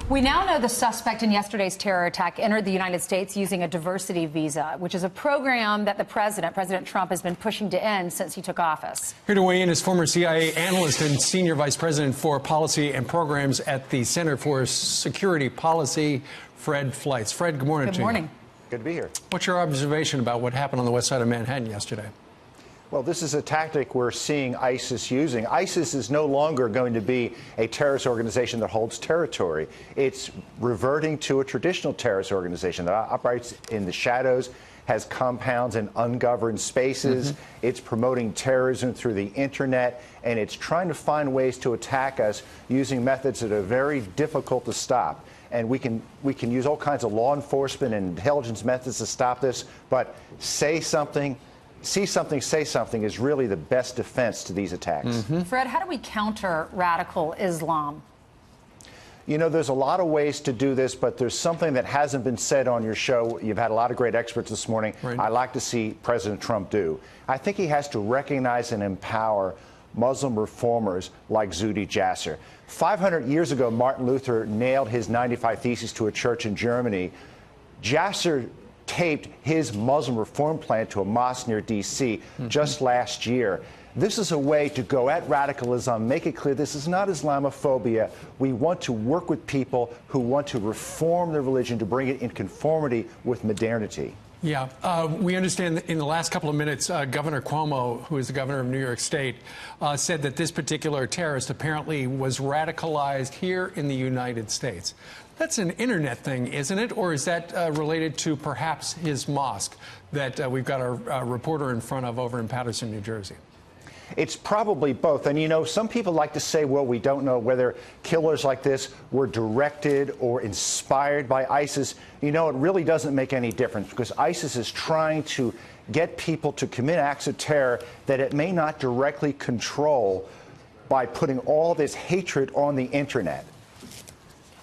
We now know the suspect in yesterday's terror attack entered the United States using a diversity visa, which is a program that President Trump, has been pushing to end since he took office. Here to weigh in is former CIA analyst and senior vice president for policy and programs at the Center for Security Policy, Fred Fleitz. Fred, good morning to you. Good morning. Good to be here. What's your observation about what happened on the west side of Manhattan yesterday? Well, this is a tactic we're seeing ISIS using. ISIS is no longer going to be a terrorist organization that holds territory. It's reverting to a traditional terrorist organization that operates in the shadows, has compounds in ungoverned spaces. It's promoting terrorism through the internet, and it's trying to find ways to attack us using methods that are very difficult to stop. And we can use all kinds of law enforcement and intelligence methods to stop this, but say something, see something, say something is really the best defense to these attacks. Fred, how do we counter radical Islam? You know, there's a lot of ways to do this, but there's something that hasn't been said on your show. You've had a lot of great experts this morning. Right. I'd like to see President Trump do. I think he has to recognize and empower Muslim reformers like Zuhdi Jasser. 500 years ago, Martin Luther nailed his 95 Theses to a church in Germany. Jasser taped his Muslim reform plan to a mosque near D.C. just last year. This is a way to go at radicalism, make it clear this is not Islamophobia. We want to work with people who want to reform their religion to bring it in conformity with modernity. Yeah, we understand that in the last couple of minutes, Governor Cuomo, who is the governor of New York State, said that this particular terrorist apparently was radicalized here in the United States. That's an internet thing, isn't it? Or is that related to perhaps his mosque that we've got a reporter in front of over in Paterson, New Jersey? It's probably both. And, you know, some people like to say, well, we don't know whether killers like this were directed or inspired by ISIS. You know, it really doesn't make any difference because ISIS is trying to get people to commit acts of terror that it may not directly control by putting all this hatred on the internet.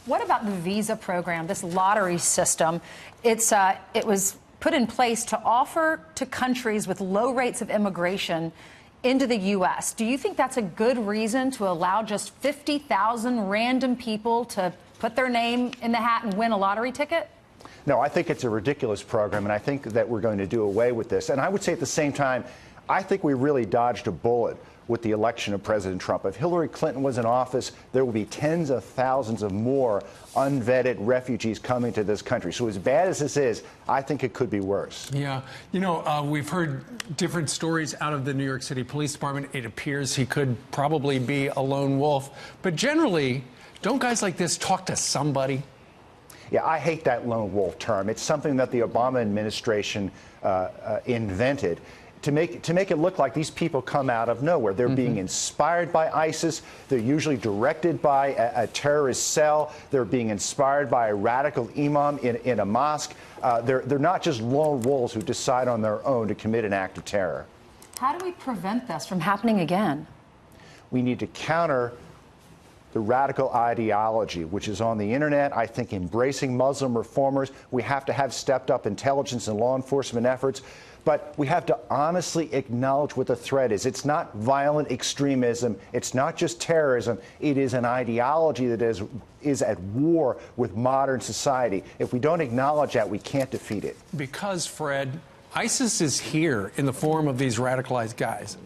What about the visa program, this lottery system? It was put in place to offer to countries with low rates of immigration into the U.S. Do you think that's a good reason to allow just 50,000 random people to put their name in the hat and win a lottery ticket? No, I think it's a ridiculous program, and I think that we're going to do away with this. And I would say at the same time, I think we really dodged a bullet with the election of President Trump. If Hillary Clinton was in office, there would be tens of thousands of more unvetted refugees coming to this country. So as bad as this is, I think it could be worse. Yeah. You know, we've heard different stories out of the New York City Police Department. It appears he could probably be a lone wolf. But generally, don't guys like this talk to somebody? Yeah, I hate that lone wolf term. It's something that the Obama administration invented to make it look like these people come out of nowhere. They're being inspired by ISIS. They're usually directed by a terrorist cell. They're being inspired by a radical imam in a mosque. They're not just lone wolves who decide on their own to commit an act of terror. How do we prevent this from happening again? We need to counter the radical ideology, which is on the internet. I think embracing Muslim reformers, we have to have stepped up intelligence and law enforcement efforts, but we have to honestly acknowledge what the threat is. It's not violent extremism. It's not just terrorism. It is an ideology that is at war with modern society. If we don't acknowledge that, we can't defeat it. Because, Fred, ISIS is here in the form of these radicalized guys.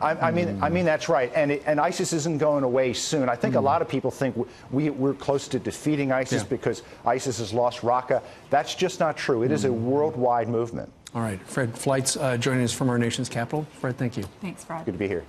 I mean that's right, and ISIS isn't going away soon. I think a lot of people think we're close to defeating ISIS because ISIS has lost Raqqa. That's just not true. It is a worldwide movement. All right, Fred Fleitz joining us from our nation's capital. Fred, thank you. Thanks, Fred. Good to be here.